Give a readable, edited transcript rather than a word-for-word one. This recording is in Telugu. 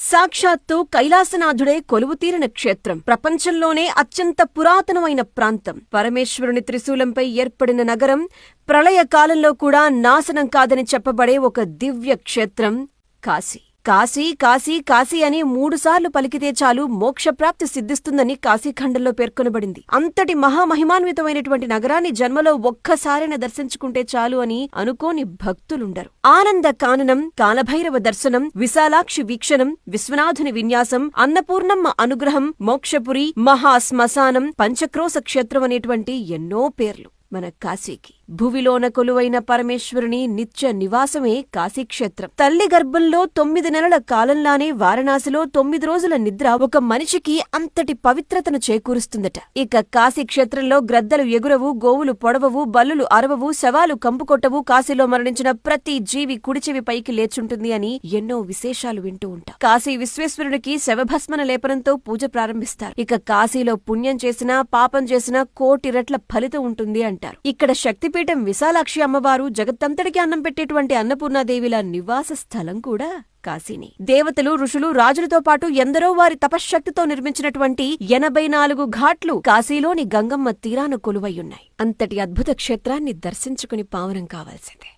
సాక్షాత్తు కైలాసనాథుడే కొలువుతీరిన క్షేత్రం. ప్రపంచంలోనే అత్యంత పురాతనమైన ప్రాంతం. పరమేశ్వరుని త్రిశూలంపై ఏర్పడిన నగరం. ప్రళయకాలంలో కూడా నాశనం కాదని చెప్పబడే ఒక దివ్య క్షేత్రం కాశీ. కాశీ కాశీ కాశీ అని 3 సార్లు పలికితే చాలు మోక్షప్రాప్తి సిద్ధిస్తుందని కాశీఖండంలో పేర్కొనబడింది. అంతటి మహామహిమాన్వితమైనటువంటి నగరాన్ని జన్మలో ఒక్కసారైనా దర్శించుకుంటే చాలు అని అనుకోని భక్తులుండరు. ఆనంద కాననం, కాలభైరవ దర్శనం, విశాలాక్షి వీక్షణం, విశ్వనాథుని విన్యాసం, అన్నపూర్ణమ్మ అనుగ్రహం, మోక్షపురి, మహాశ్మశానం, పంచక్రోశ క్షేత్రం అనేటువంటి ఎన్నో పేర్లు మన కాశీకి. భువిలోన కొలువైన పరమేశ్వరుని నిత్య నివాసమే కాశీక్షేత్రం. తల్లి గర్భంలో 9 నెలల కాలంలానే వారణాసిలో 9 రోజుల నిద్ర ఒక మనిషికి అంతటి పవిత్రతను చేకూరుస్తుందట. ఇక కాశీక్షేత్రంలో గ్రద్దలు ఎగురవు, గోవులు పొడవవు, బల్లులు అరవవు, శవాలు కంపుకొట్టవు, కాశీలో మరణించిన ప్రతి జీవి కుడిచెవి పైకి లేచుంటుంది అని ఎన్నో విశేషాలు వింటూ ఉంటాం. కాశీ విశ్వేశ్వరునికి శవభస్మన లేపనంతో పూజ ప్రారంభిస్తారు. ఇక కాశీలో పుణ్యం చేసినా పాపం చేసినా 1,000,000 రెట్ల ఫలితం ఉంటుంది అంటారు. ఇక్కడ శక్తిపీఠం విశాలాక్షి అమ్మవారు, జగత్తంతటికి అన్నం పెట్టేటువంటి అన్నపూర్ణాదేవిల నివాస స్థలం కూడా కాశీని. దేవతలు, ఋషులు, రాజులతో పాటు ఎందరో వారి తపశ్శక్తితో నిర్మించినటువంటి 84 ఘాట్లు కాశీలోని గంగమ్మ తీరాన కొలువయ్యున్నాయి. అంతటి అద్భుత క్షేత్రాన్ని దర్శించుకుని పావనం కావాల్సిందే.